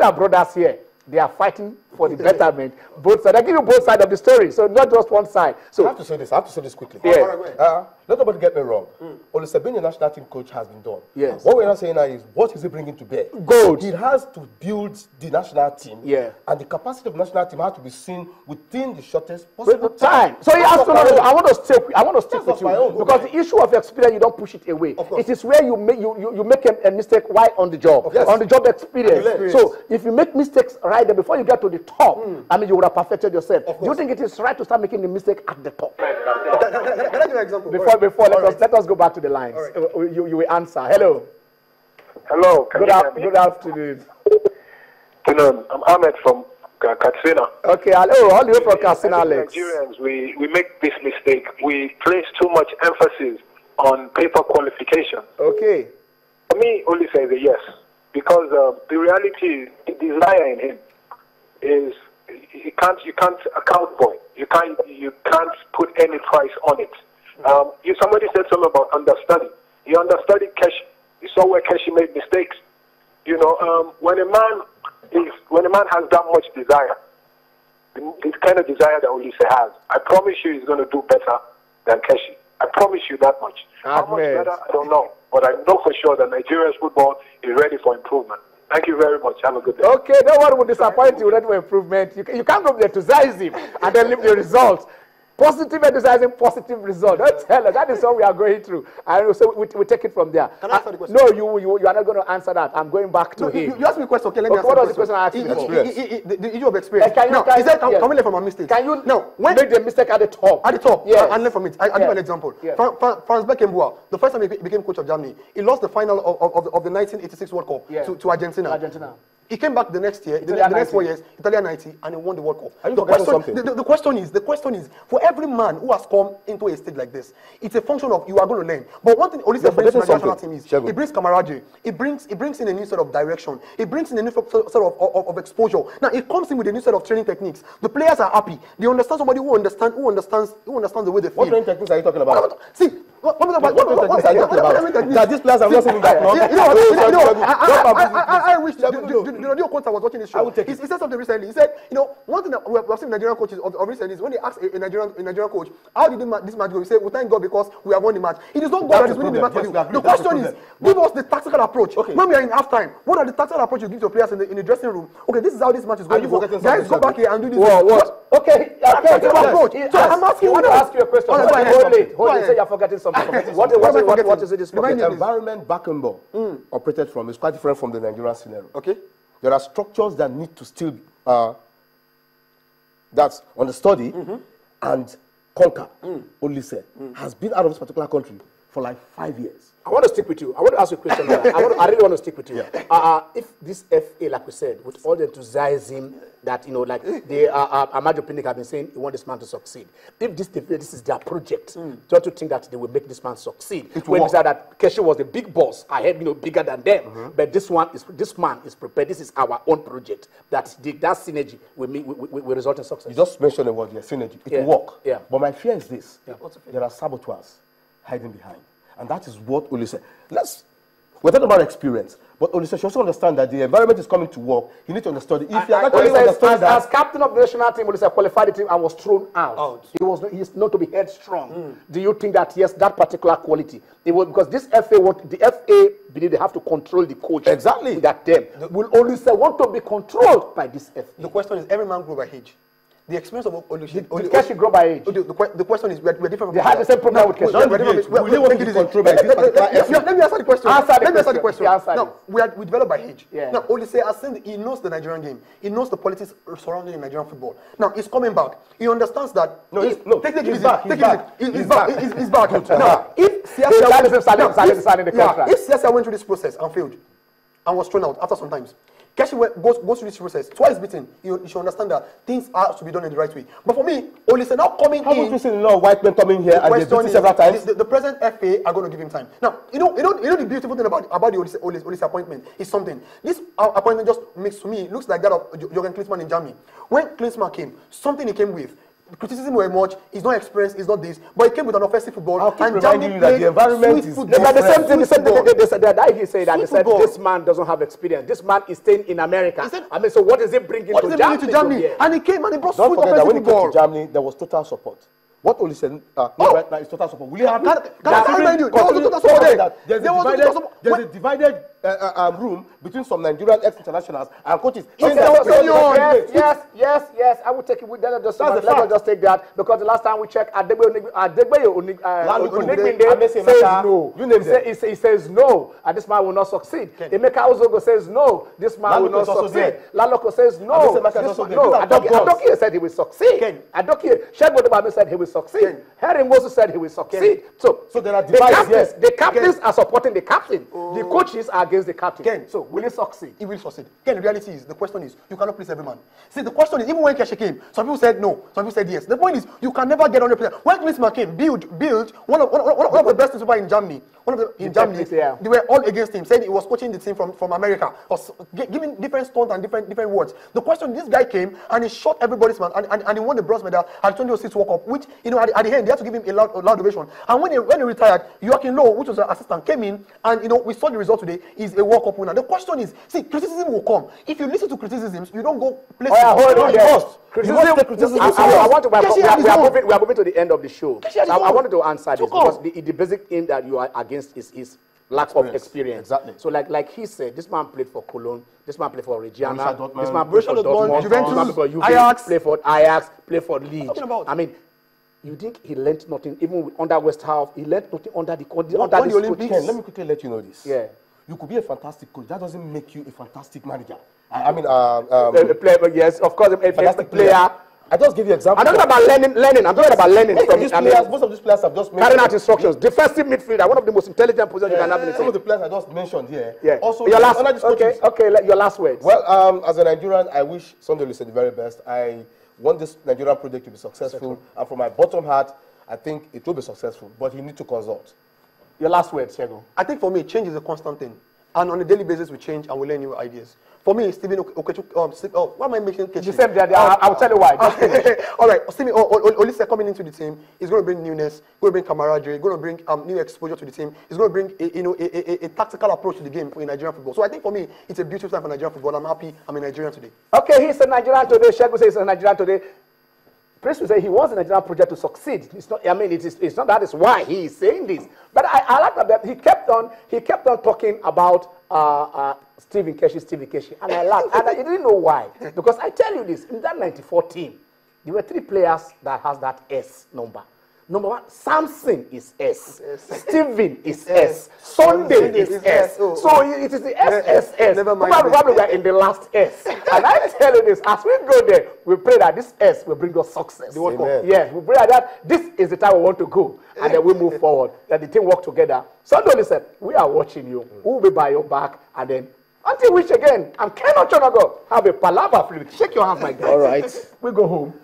still our brothers here. They are fighting for the betterment. Both sides. I give you both sides of the story, so not just one side. So I have to say this. I have to say this quickly. Yeah. Let nobody get me wrong. Oliseh being a national team coach has been done. Yes. What we're not saying now is what is he bringing to bear? Gold. He has to build the national team. Yeah. And the capacity of the national team has to be seen within the shortest possible time. So he has to know. I want to stick with you because the issue of experience, you don't push it away. It is where you make a mistake right on the job. Yes. On the job experience. So if you make mistakes right there before you get to the top, I mean you would have perfected yourself. Do you think it is right to start making the mistake at the top? Can I give an example? Before let us go back to the lines. Right. You will answer. Hello. Hello. Good afternoon. I'm Ahmed from Katsina. Okay, hello. All the way from Katsina, Alex. Nigerians, we make this mistake. We place too much emphasis on paper qualification. Okay. For me, Oliseh is a yes. Because the reality is, the desire in him is you can't account for it. You can't put any price on it. Somebody said something about understudy. He understudied Keshi. You saw where Keshi made mistakes. When a man has that much desire, the kind of desire that Oliseh has, I promise you he's going to do better than Keshi. I promise you that much. How much better, I don't know. But I know for sure that Nigeria's football is ready for improvement. Thank you very much. Have a good day. Okay, no one will disappoint you with improvement. You can't go there to size him and then leave the results. Positive exercising, positive result. Don't tell us. That is what we are going through. And so we take it from there. Can I answer the question? No, you are not going to answer that. I'm going back to him. You asked me a question. Okay, let me answer what was the question I asked you? The issue of experience. Can we learn from our mistakes? Can you make the mistake at the top? At the top, yes. And learn from it. I'll give you an example. Yes. Franz Beckenbauer, the first time he became coach of Germany, he lost the final of the 1986 World Cup to Argentina. He came back the next year, the next 4 years, Italia 90, and he won the World Cup. The question is, for every man who has come into a stage like this, it's a function of you are going to learn. But one thing Oliseh brings to the national team is he brings camaraderie. He brings in a new sort of direction. He brings in a new sort of exposure. Now he comes in with a new set of training techniques. The players are happy. They understand somebody who understands the way they feel. What training techniques are you talking about? See, what techniques are you talking about? That these players are not saying that. I wish the radio coach I was watching this show. He said something recently. He said, one thing that we have seen Nigerian coaches of recently is when they ask a Nigerian coach, how did this match go? He said, we thank God because we have won the match. It is not God that is winning the match for you. The question is, give us the tactical approach. When we are in halftime, what are the tactical approach you give to your players in the dressing room? Okay, this is how this match is going. Guys, go back here and do this. What? Okay. Approach. So I'm asking you. I want to ask you a question. Hold it. Say you're forgetting something. What is it? The environment Beckenbauer operated from is quite different from the Nigerian scenario. Okay. There are structures that need to still, that's on the study and conquer. Oliseh has been out of this particular country for like 5 years. I want to stick with you. I want to ask you a question. I really want to stick with you. Yeah. If this FA, like we said, with all the enthusiasm that, like Amaju Pinnick have been saying, you want this man to succeed. If this is their project, don't you think that they will make this man succeed? When we said that Keshi was the big boss, ahead, bigger than them. But this man is prepared. This is our own project. That synergy will result in success. You just mentioned the word, synergy. It will work. Yeah. But my fear is this. Yeah. There are saboteurs hiding behind. And that is what Oliseh. We're talking about experience, but Oliseh should also understand that the environment is coming to work. You need to understand it. If you are actually understand that, as captain of the national team, Oliseh qualified the team and was thrown out. He is not to be headstrong. Do you think that yes, that particular quality? It was because this the FA believe they have to control the coach. Exactly. That them will Oliseh want to be controlled by this FA? The question is, every man grows by age. The experience of Oliseh. Did Keshi grow by age? The question is, we're different. They had the same problem with Keshi. Let me answer the question. Let me answer the question. Now, we develop by age. Yeah. Now, Oliseh has seen, he knows the Nigerian game. He knows the politics surrounding the Nigerian football. Now, he's coming back. He understands that. He's back. He's back. Now, if Siasia went through this process and failed, and was thrown out after some times, Keshi goes through this process, twice beaten. You should understand that things are to be done in the right way. But for me, Oliseh now coming How would you see a lot of white men coming here and they beat several times? The present FA are going to give him time. Now, you know the beautiful thing about the Oliseh appointment is something. This appointment just makes, to me, looks like that of Jürgen Klinsmann in Germany. When Klinsmann came, something he came with, criticism were much. He's not experienced. He's not this. But he came with an offensive football. I'll keep reminding you that the environment is but the same thing. They said that he said that they said football. this man doesn't have experience. This man is staying in America. I mean, so what is it bringing to Germany? And he came and he brought Don't sweet forget that offensive when he came football. to Germany, there was total support. What Oliseh right now is total support. Will you have Can I remind you? There was total support there. There's a divided room between some Nigerian ex-internationals and coaches. Yes. I will take it. Let us just take that because the last time we checked, Adegbe says no. He says no, and this man will not succeed. Emeka Ozogo says no, this man will not succeed. Laloko says no. Adokie said he will succeed. Adokie Shegbo said he will succeed. Harry Moses said he will succeed. So there are divides. The captains are supporting the captain. The coaches are against the captain. So will he succeed? He will succeed. Again, the reality is, the question is, you cannot please every man. See, the question is, even when Keshe came, some people said no, some people said yes. The point is, you can never get 100%. When Klinsmann came, build one of the best people in Germany. They were all against him, saying he was coaching the team from America, was giving different stunts and different words. The question, this guy came and he shot everybody's man, and he won the bronze medal at 2006 World Cup, which, you know, at the end, they had to give him a loud ovation. And when he retired, Joachim Low, which was an assistant, came in, and, you know, we saw the result today, he's a World Cup winner. The question is, see, criticism will come. If you listen to criticisms, you don't go places. Hold on, yes. Criticism. I want to. We are moving to the end of the show. I wanted to answer this because the basic aim that you are against is lack of experience. Exactly. So like he said, this man played for Cologne, this man played for Reggiana, Dortmund, this man played for Dortmund, Juventus, this man played for Ajax, played for Ajax, played for Leeds. I mean, you think he learned nothing even under West Half? He learned nothing under the Olympics. Let me quickly let you know this. Yeah. You could be a fantastic coach. That doesn't make you a fantastic manager. I mean, a player, yes, of course, a fantastic player. I just give you examples. I'm talking about learning. I'm talking about learning. Most of these players have just carrying out instructions. Defensive midfielder, one of the most intelligent positions you can have in the team. Some of the players I just mentioned here. Yeah. Also, your last. Your last words. Well, as a Nigerian, I wish Sunday Oliseh the very best. I want this Nigerian project to be successful, and from my bottom heart, I think it will be successful. But you need to consult. Your last words, Shego. I think for me, change is a constant thing. And on a daily basis, we change and we learn new ideas. For me, Stephen Okechukwu, why am I making Kechi? You said that, I'll tell you why. All right, Stephen Oliseh coming into the team is going to bring newness, going to bring camaraderie, going to bring new exposure to the team. It's going to bring a tactical approach to the game in Nigerian football. So I think for me, it's a beautiful time for Nigerian football. I'm happy I'm a Nigerian today. Okay, he's a Nigerian today. Shego says he's a Nigerian today. Prince will say he wants the Nigerian project to succeed. It's not. I mean, it's not that is why he is saying this. But I like that he kept on talking about Stephen Keshi, and I laughed. And I didn't know why, because I tell you this: in that '94 team, there were 3 players that has that S number. Number 1, Samson is S. Stephen is S. Sunday is S. So it is the SSS. Probably we are in the last S. And I tell you this, as we go there, we pray that this S will bring us success. Yes, we pray that this is the time we want to go. And then we move forward. That the team work together. Sunday said, we are watching you. We will be by your back. And then, until we again, I'm Ken Ochonago. Have a Palava fluid. Shake your hands, my guy. All right. We go home.